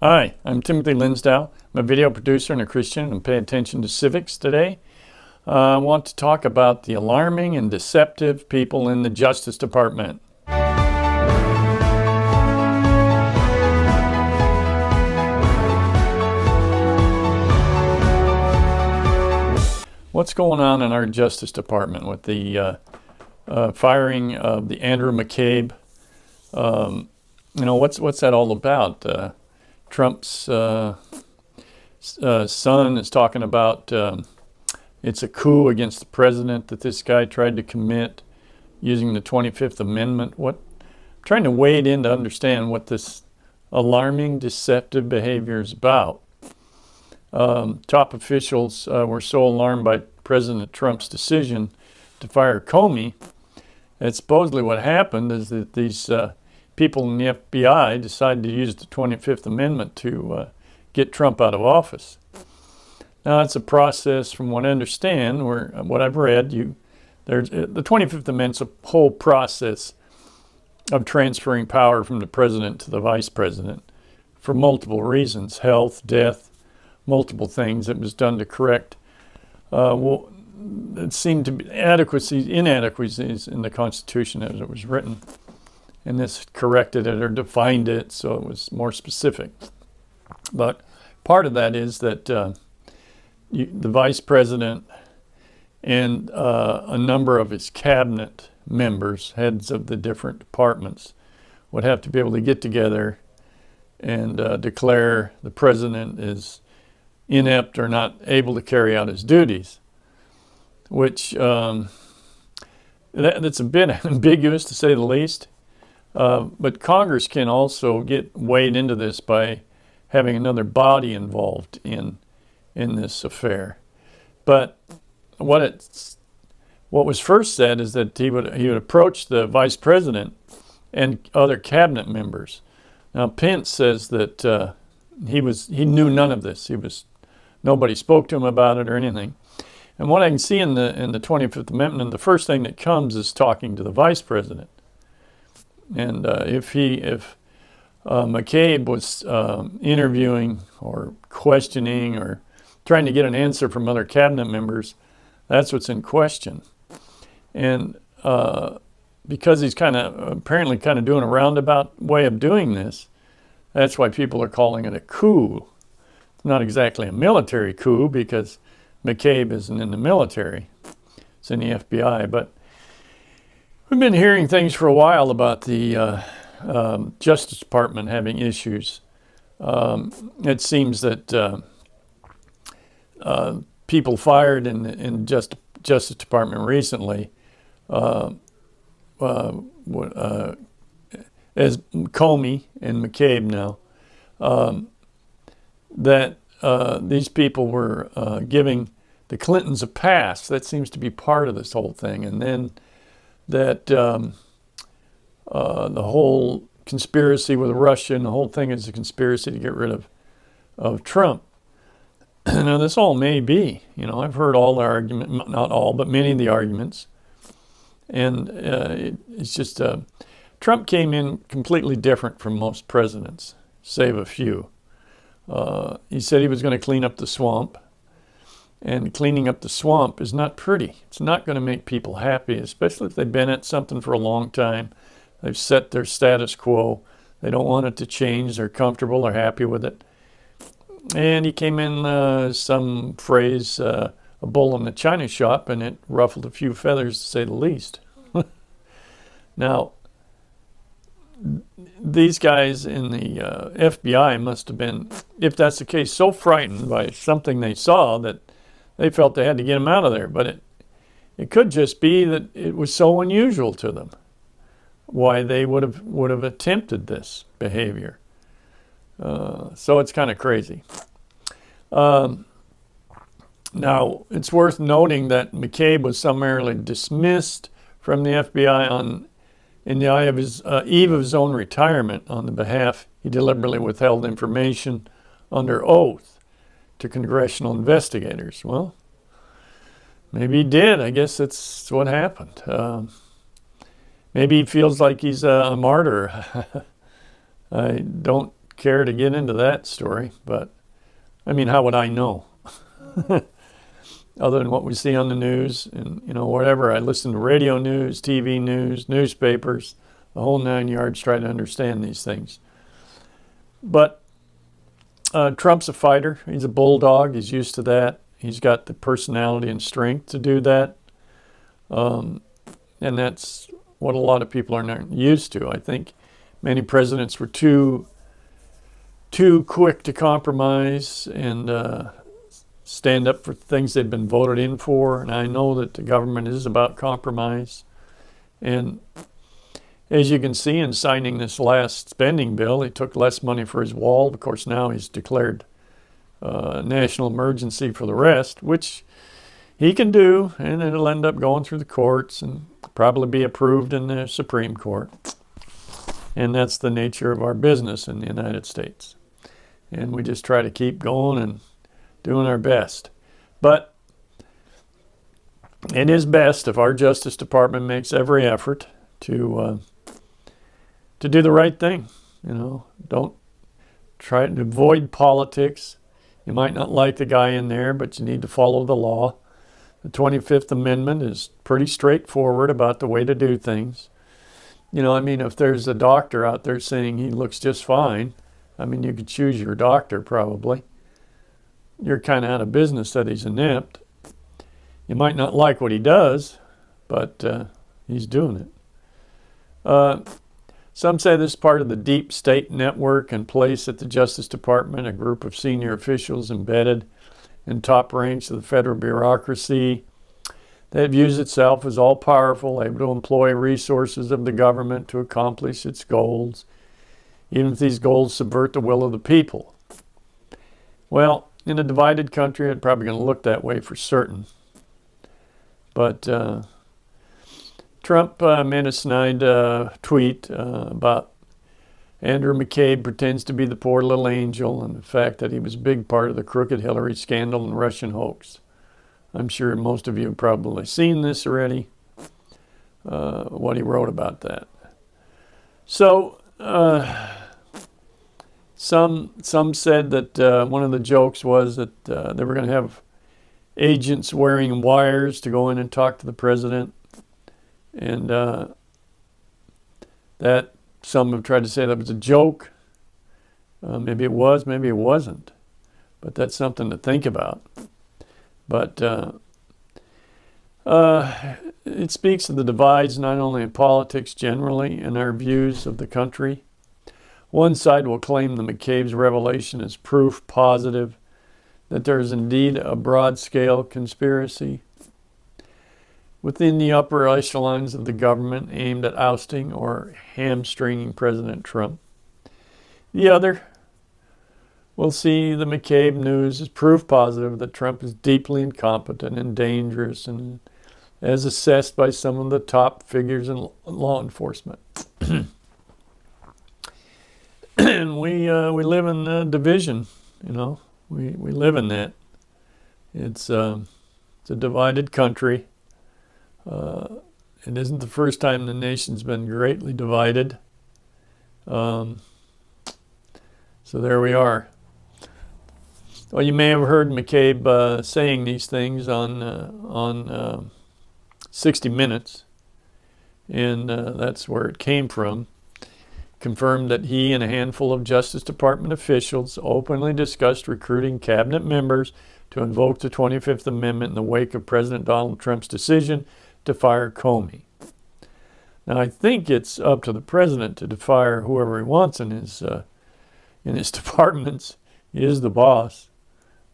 Hi, I'm Timothy Linsdau. I'm a video producer and a Christian and pay attention to civics today. I want to talk about the alarming and deceptive people in the Justice Department. What's going on in our Justice Department with the firing of the Andrew McCabe? What's that all about? Trump's son is talking about it's a coup against the president that this guy tried to commit using the 25th Amendment. I'm trying to wade in to understand what this alarming, deceptive behavior is about. Top officials were so alarmed by President Trump's decision to fire Comey that supposedly what happened is that these people in the FBI decided to use the 25th Amendment to get Trump out of office. Now, it's a process, from what I understand, where what I've read, the 25th Amendment's a whole process of transferring power from the president to the vice president for multiple reasons: health, death, multiple things. It was done to correct it seemed to be inadequacies in the Constitution as it was written. And this corrected it or defined it so it was more specific. But part of that is that the vice president and a number of his cabinet members, heads of the different departments, would have to be able to get together and declare the president is inept or not able to carry out his duties, which that's a bit ambiguous, to say the least. But Congress can also get weighed into this by having another body involved in this affair. But what was first said is that he would approach the vice president and other cabinet members. Now, Pence says that he knew none of this. Nobody spoke to him about it or anything. And what I can see in the 25th Amendment, the first thing that comes is talking to the vice president. And if McCabe was interviewing or questioning or trying to get an answer from other cabinet members, that's what's in question. And because he's apparently doing a roundabout way of doing this, that's why people are calling it a coup. It's not exactly a military coup because McCabe isn't in the military. It's in the FBI. But we've been hearing things for a while about the Justice Department having issues. It seems that people fired in the Justice Department recently, as Comey and McCabe now, that these people were giving the Clintons a pass. That seems to be part of this whole thing. And then that the whole conspiracy with Russia and the whole thing is a conspiracy to get rid of Trump. Now, this all may be. I've heard all the argument, not all, but many of the arguments. And it's just Trump came in completely different from most presidents, save a few. He said he was going to clean up the swamp. And cleaning up the swamp is not pretty. It's not going to make people happy, especially if they've been at something for a long time. They've set their status quo. They don't want it to change. They're comfortable. They're happy with it. And he came in, some phrase, a bull in the china shop, and it ruffled a few feathers, to say the least. Now, these guys in the FBI must have been, if that's the case, so frightened by something they saw that they felt they had to get him out of there. But it could just be that it was so unusual to them why they would have attempted this behavior. So it's kind of crazy. Now, it's worth noting that McCabe was summarily dismissed from the FBI in the eve of his own retirement. On the behalf, he deliberately withheld information under oath to congressional investigators. Well, maybe he did. I guess that's what happened. Maybe he feels like he's a martyr. I don't care to get into that story, but I mean, how would I know? Other than what we see on the news and, whatever. I listen to radio news, TV news, newspapers, the whole 9 yards, try to understand these things. But Trump's a fighter. He's a bulldog. He's used to that. He's got the personality and strength to do that. And that's what a lot of people are not used to. I think many presidents were too quick to compromise and stand up for things they've been voted in for. And I know that the government is about compromise. And as you can see in signing this last spending bill, he took less money for his wall. Of course, now he's declared national emergency for the rest, which he can do, and it'll end up going through the courts and probably be approved in the Supreme Court. And that's the nature of our business in the United States. And we just try to keep going and doing our best. But it is best if our Justice Department makes every effort to do the right thing. Don't try to avoid politics. You might not like the guy in there, but you need to follow the law. The 25th Amendment is pretty straightforward about the way to do things. If there's a doctor out there saying he looks just fine, you could choose your doctor probably. You're kind of out of business that he's inept. You might not like what he does, but he's doing it. Some say this is part of the deep state network in place at the Justice Department, a group of senior officials embedded in top ranks of the federal bureaucracy that views itself as all-powerful, able to employ resources of the government to accomplish its goals, even if these goals subvert the will of the people. Well, in a divided country, it's probably going to look that way for certain. But Trump made a snide tweet about Andrew McCabe pretends to be the poor little angel, and the fact that he was a big part of the crooked Hillary scandal and Russian hoax. I'm sure most of you have probably seen this already, what he wrote about that. So some said that one of the jokes was that they were going to have agents wearing wires to go in and talk to the president, and that some have tried to say that was a joke. Maybe it was, maybe it wasn't, but that's something to think about. But it speaks of the divides not only in politics generally and our views of the country. One side will claim the McCabe's revelation as proof positive that there is indeed a broad-scale conspiracy within the upper echelons of the government aimed at ousting or hamstringing President Trump. The other will see the McCabe news as proof positive that Trump is deeply incompetent and dangerous, and as assessed by some of the top figures in law enforcement. And we live in division, We live in that. It's a divided country. It isn't the first time the nation's been greatly divided. So there we are. Well, you may have heard McCabe saying these things on 60 Minutes, and that's where it came from. Confirmed that he and a handful of Justice Department officials openly discussed recruiting cabinet members to invoke the 25th Amendment in the wake of President Donald Trump's decision to fire Comey. Now, I think it's up to the president to fire whoever he wants in his departments. He is the boss.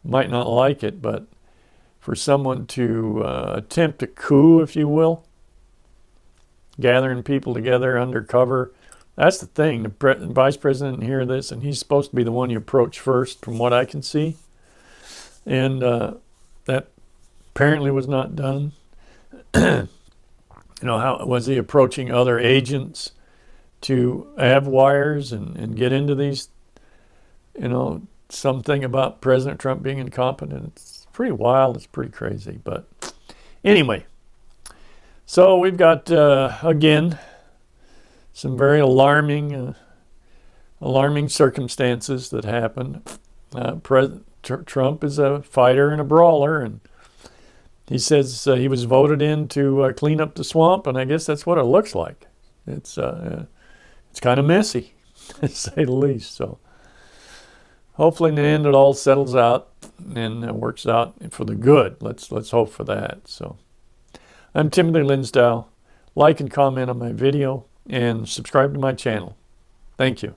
Might not like it, but for someone to attempt a coup, if you will, gathering people together undercover, that's the thing. The vice president didn't hear this, and he's supposed to be the one you approach first, from what I can see. And that apparently was not done. How was he approaching other agents to have wires and get into these, something about President Trump being incompetent? It's pretty wild. It's pretty crazy. But anyway, so we've got, again, some very alarming alarming circumstances that happened. Trump is a fighter and a brawler, and he says he was voted in to clean up the swamp, and I guess that's what it looks like. It's kind of messy, to say the least. So hopefully in the end it all settles out and works out for the good. Let's hope for that. So I'm Timothy Linsdau. Like and comment on my video and subscribe to my channel. Thank you.